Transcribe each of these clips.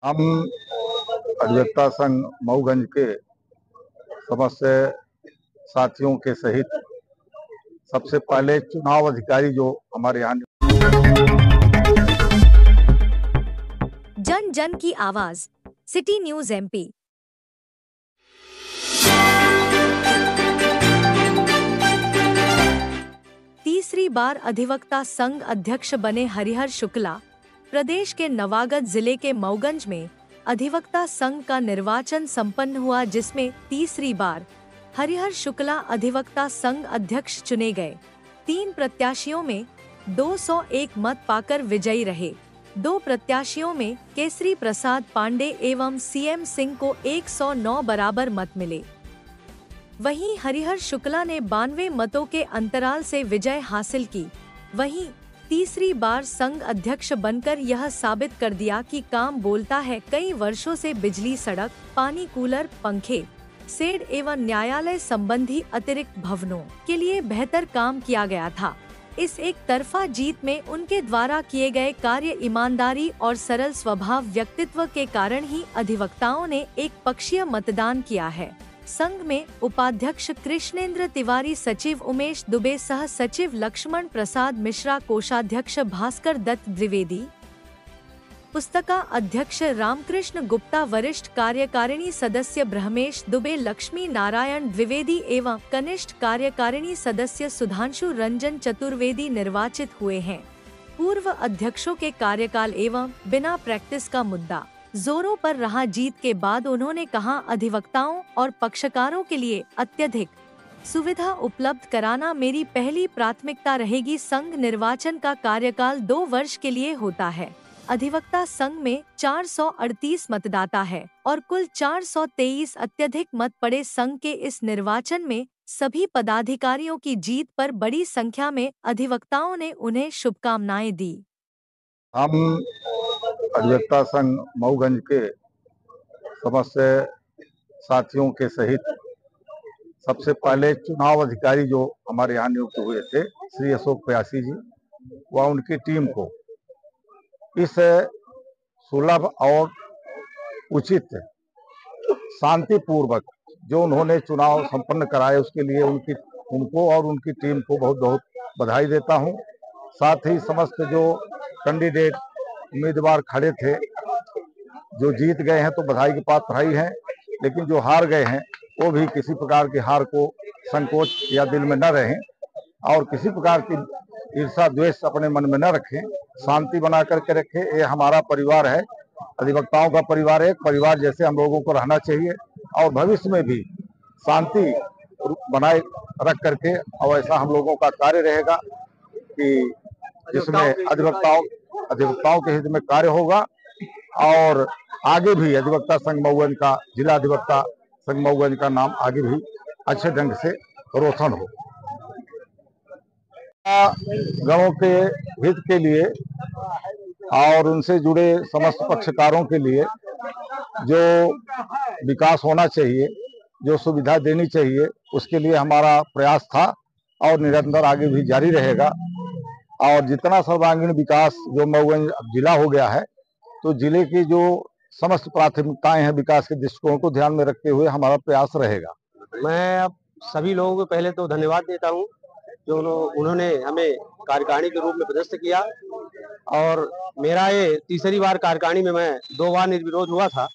हम अधिवक्ता संघ मऊगंज के समस्त साथियों के सहित सबसे पहले चुनाव अधिकारी जो हमारे यहाँ जन जन की आवाज सिटी न्यूज एमपी। तीसरी बार अधिवक्ता संघ अध्यक्ष बने हरिहर शुक्ला। प्रदेश के नवागढ़ जिले के मऊगंज में अधिवक्ता संघ का निर्वाचन संपन्न हुआ, जिसमें तीसरी बार हरिहर शुक्ला अधिवक्ता संघ अध्यक्ष चुने गए। 3 प्रत्याशियों में 201 मत पाकर विजयी रहे। 2 प्रत्याशियों में केसरी प्रसाद पांडे एवं सीएम सिंह को 109 बराबर मत मिले। वहीं हरिहर शुक्ला ने 92 मतों के अंतराल से विजय हासिल की। वहीं तीसरी बार संघ अध्यक्ष बनकर यह साबित कर दिया कि काम बोलता है। कई वर्षों से बिजली, सड़क, पानी, कूलर, पंखे, शेड एवं न्यायालय संबंधी अतिरिक्त भवनों के लिए बेहतर काम किया गया था। इस एक तरफा जीत में उनके द्वारा किए गए कार्य, ईमानदारी और सरल स्वभाव व्यक्तित्व के कारण ही अधिवक्ताओं ने एक पक्षीय मतदान किया है। संघ में उपाध्यक्ष कृष्णेंद्र तिवारी, सचिव उमेश दुबे, सह सचिव लक्ष्मण प्रसाद मिश्रा, कोषाध्यक्ष भास्कर दत्त द्विवेदी, पुस्तका अध्यक्ष रामकृष्ण गुप्ता, वरिष्ठ कार्यकारिणी सदस्य ब्रह्मेश दुबे, लक्ष्मी नारायण द्विवेदी एवं कनिष्ठ कार्यकारिणी सदस्य सुधांशु रंजन चतुर्वेदी निर्वाचित हुए हैं। पूर्व अध्यक्षों के कार्यकाल एवं बिना प्रैक्टिस का मुद्दा जोरों पर रहा। जीत के बाद उन्होंने कहा, अधिवक्ताओं और पक्षकारों के लिए अत्यधिक सुविधा उपलब्ध कराना मेरी पहली प्राथमिकता रहेगी। संघ निर्वाचन का कार्यकाल 2 वर्ष के लिए होता है। अधिवक्ता संघ में 438 मतदाता है और कुल 423 अत्यधिक मत पड़े। संघ के इस निर्वाचन में सभी पदाधिकारियों की जीत पर बड़ी संख्या में अधिवक्ताओं ने उन्हें शुभकामनाएं दी। हम अधिवक्ता संघ मऊगंज के समस्त साथियों के सहित सबसे पहले चुनाव अधिकारी जो हमारे यहाँ नियुक्त हुए थे, श्री अशोक प्यासी जी, व उनकी टीम को इस सुलभ और उचित, शांतिपूर्वक जो उन्होंने चुनाव संपन्न कराए, उसके लिए उनको और उनकी टीम को बहुत बहुत बधाई देता हूं। साथ ही समस्त जो कैंडिडेट उम्मीदवार खड़े थे, जो जीत गए हैं तो बधाई के पात्र ही हैं, लेकिन जो हार गए हैं वो भी किसी प्रकार की हार को संकोच या दिल में न रहें और किसी प्रकार की ईर्षा द्वेष अपने मन में न रखें, शांति बना करके रखें। ये हमारा परिवार है, अधिवक्ताओं का परिवार है। एक परिवार जैसे हम लोगों को रहना चाहिए और भविष्य में भी शांति बनाए रख करके, और ऐसा हम लोगों का कार्य रहेगा कि जिसमें अधिवक्ताओं के हित में कार्य होगा और आगे भी अधिवक्ता संघ मऊगंज का, जिला अधिवक्ता संघ मऊगंज का नाम आगे भी अच्छे ढंग से रोशन हो। गणों के हित के लिए और उनसे जुड़े समस्त पक्षकारों के लिए जो विकास होना चाहिए, जो सुविधा देनी चाहिए, उसके लिए हमारा प्रयास था और निरंतर आगे भी जारी रहेगा। और जितना सर्वांगीण विकास जो मऊगंज जिला हो गया है, तो जिले की जो समस्त प्राथमिकताएं हैं विकास के दृष्टिकोण को ध्यान में रखते हुए हमारा प्रयास रहेगा। मैं अब सभी लोगों को पहले तो धन्यवाद देता हूं जो उन्होंने हमें कार्यकारिणी के रूप में पदस्थ किया। और मेरा ये तीसरी बार कार्यकारिणी में मैं 2 बार निर्विरोध हुआ था।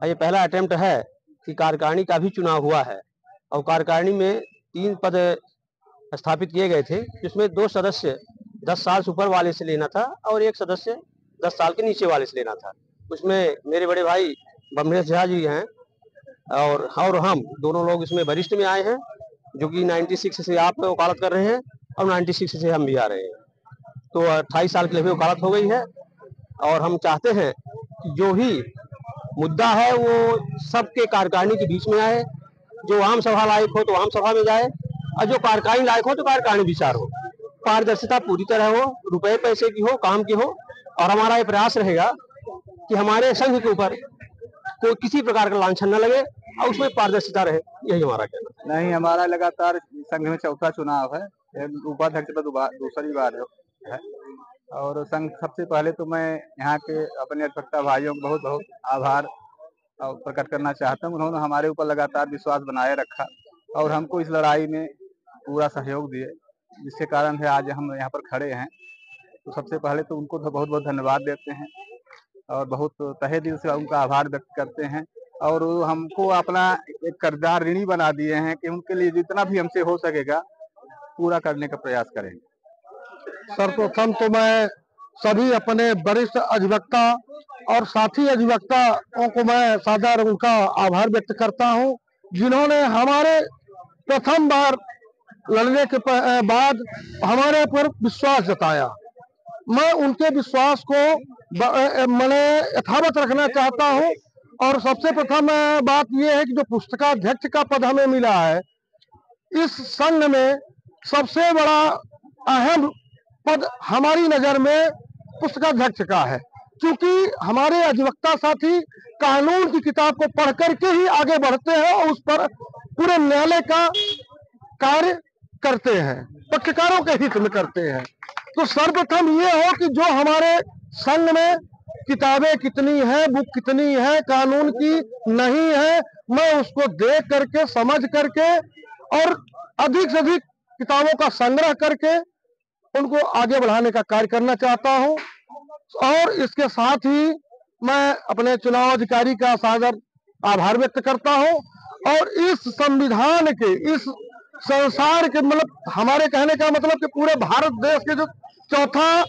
ये पहला अटेम्प्ट है कि कार्यकारिणी का भी चुनाव हुआ है। और कार्यकारिणी में 3 पद स्थापित किए गए थे, जिसमें 2 सदस्य 10 साल से ऊपर वाले से लेना था और 1 सदस्य 10 साल के नीचे वाले से लेना था। उसमें मेरे बड़े भाई ब्रह्मेश झा जी हैं और हम दोनों लोग इसमें वरिष्ठ में आए हैं, जो कि 96 से आप वकालत कर रहे हैं और 96 से हम भी आ रहे हैं। तो 28 साल के लिए वकालत हो गई है। और हम चाहते हैं कि जो भी मुद्दा है वो सबके कार्यकारिणी के बीच में आए। जो आम सभा लायक हो तो आम सभा में जाए, और जो कार्यकारिणी लायक हो तो कार्यकारिणी विचार हो। पारदर्शिता पूरी तरह हो, रुपए पैसे की हो, काम की हो। और हमारा ये प्रयास रहेगा कि हमारे संघ के ऊपर कोई किसी प्रकार का लांछन न लगे और उसमें पारदर्शिता रहे। यही हमारा कहना। नहीं, हमारा लगातार संघ में 4था चुनाव है, उपाध्यक्ष पद दूसरी बार है और संघ सबसे पहले तो मैं यहाँ के अपने अधिवक्ता भाइयों को बहुत बहुत आभार प्रकट करना चाहता हूँ। उन्होंने हमारे ऊपर लगातार विश्वास बनाए रखा और हमको इस लड़ाई में पूरा सहयोग दिए, जिसके कारण है आज हम यहाँ पर खड़े हैं। तो सबसे पहले तो उनको तो बहुत बहुत धन्यवाद देते हैं और बहुत तहे दिल से उनका आभार व्यक्त करते हैं। और वो हमको अपना एक कर्जदार ऋणी बना दिए हैं कि उनके लिए जितना भी हमसे हो सकेगा पूरा करने का प्रयास करेंगे। सर्वप्रथम तो मैं सभी अपने वरिष्ठ अधिवक्ता और साथी अधिवक्ताओं को मैं सादर उनका आभार व्यक्त करता हूं, जिन्होंने हमारे प्रथम बार लड़ने के बाद हमारे पर विश्वास जताया। मैं उनके विश्वास को मैंने यथावत रखना चाहता हूं। और सबसे प्रथम बात यह है कि जो पुस्तकाध्यक्ष का पद हमें मिला है, इस संघ में सबसे बड़ा अहम पद हमारी नजर में पुस्तकाध्यक्ष का है, क्योंकि हमारे अधिवक्ता साथी कानून की किताब को पढ़ करके ही आगे बढ़ते हैं और उस पर पूरे न्यायालय का कार्य करते हैं, पक्षकारों के हित में करते हैं। तो सर्वप्रथम ये हो कि जो हमारे संघ में किताबें कितनी हैं, बुक कितनी है, कानून की नहीं है, मैं उसको देख करके समझ करके और अधिक से अधिक किताबों का संग्रह करके उनको आगे बढ़ाने का कार्य करना चाहता हूं। और इसके साथ ही मैं अपने चुनाव अधिकारी का सादर आभार व्यक्त करता हूं। और इस संविधान के, इस संसार के, मतलब हमारे कहने का मतलब कि पूरे भारत देश के जो चौथा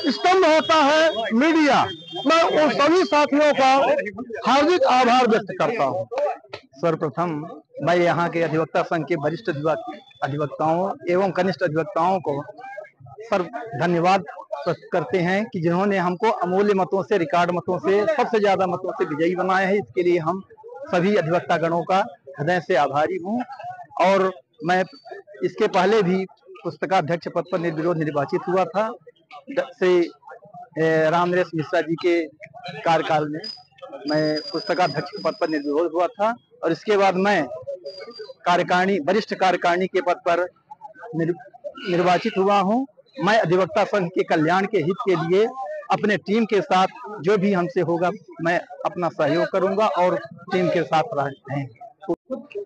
स्तंभ होता है मीडिया, मैं उन सभी साथियों का हार्दिक आभार व्यक्त करता हूं। सर्वप्रथम मैं यहाँ के अधिवक्ता संघ के वरिष्ठ अधिवक्ताओं एवं कनिष्ठ अधिवक्ताओं को सर धन्यवाद करते हैं कि जिन्होंने हमको अमूल्य मतों से, रिकॉर्ड मतों से, सबसे ज्यादा मतों से विजयी बनाया है। इसके लिए हम सभी अधिवक्ता गणों का हृदय से आभारी हूँ। और मैं इसके पहले भी पुस्तकाध्यक्ष पद पर निर्विरोध निर्वाचित हुआ था। से रामनरेश मिश्रा जी के कार्यकाल में मैं पुस्तकाध्यक्ष पद पर निर्विरोध हुआ था और इसके बाद मैं वरिष्ठ कार्यकारिणी के पद पर निर्वाचित हुआ हूं। मैं अधिवक्ता संघ के कल्याण के हित के लिए अपने टीम के साथ जो भी हमसे होगा मैं अपना सहयोग करूंगा और टीम के साथ रहेंगे।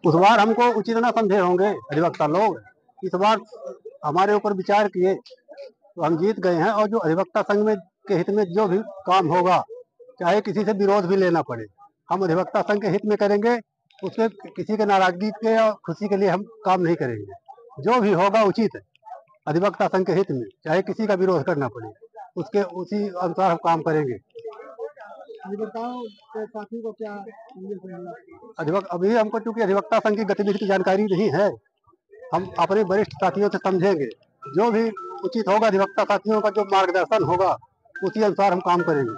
उस बार हमको उचित न समझे होंगे अधिवक्ता लोग, इस बार हमारे ऊपर विचार किए तो हम जीत गए हैं। और जो अधिवक्ता संघ में के हित में जो भी काम होगा, चाहे किसी से विरोध भी लेना पड़े, हम अधिवक्ता संघ के हित में करेंगे। उसके किसी के नाराजगी के या खुशी के लिए हम काम नहीं करेंगे। जो भी होगा उचित है अधिवक्ता संघ के हित में, चाहे किसी का विरोध करना पड़े, उसके उसी अनुसार हम काम करेंगे। साथी को क्या अभी हमको चूंकि अधिवक्ता संघ की गतिविधि की जानकारी नहीं है, हम अपने वरिष्ठ साथियों से समझेंगे। जो भी उचित होगा अधिवक्ता साथियों का जो मार्गदर्शन होगा उसी अनुसार हम काम करेंगे।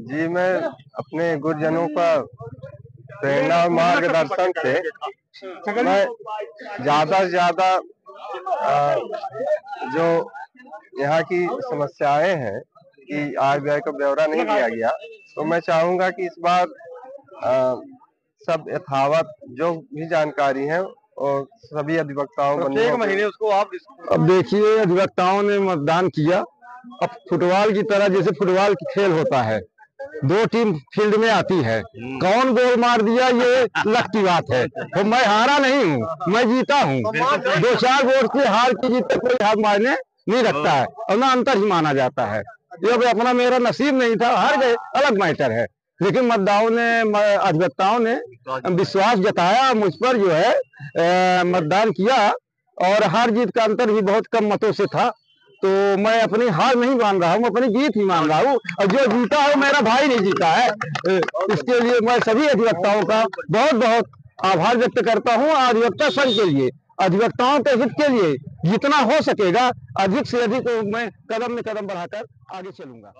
जी, मैं अपने गुरुजनों का प्रेरणा और मार्गदर्शन से मैं ज्यादा से ज्यादा जो यहाँ की समस्याएं हैं कि आरबीआई का ब्यौरा नहीं दिया गया, तो मैं चाहूंगा कि इस बार सब यथावत जो भी जानकारी है और सभी अधिवक्ताओं को एक महीने उसको आप। अब देखिए, अधिवक्ताओं ने मतदान किया। अब फुटबॉल की तरह जैसे फुटबॉल की खेल होता है, दो टीम फील्ड में आती है, कौन गोल मार दिया ये लक की बात है। तो मैं हारा नहीं हूँ, मैं जीता हूँ। 2-4 वोट की हार की जीत पर कोई हार मारने नहीं रखता है और ना अंतर ही माना जाता है। ये अपना मेरा नसीब नहीं था, हार गए, अलग मैटर है। लेकिन अधिवक्ताओं ने विश्वास जताया मुझ पर, जो है मतदान किया और हार जीत का अंतर भी बहुत कम मतों से था। तो मैं अपनी हार नहीं मान रहा हूँ, अपनी जीत ही मान रहा हूँ। और जो जीता है मेरा भाई नहीं जीता है। इसके लिए मैं सभी अधिवक्ताओं का बहुत बहुत आभार व्यक्त करता हूँ। अधिवक्ता संघ के लिए, अधिवक्ताओं के हित के लिए जितना हो सकेगा अधिक से अधिक मैं कदम में कदम बढ़ाकर आगे चलूंगा।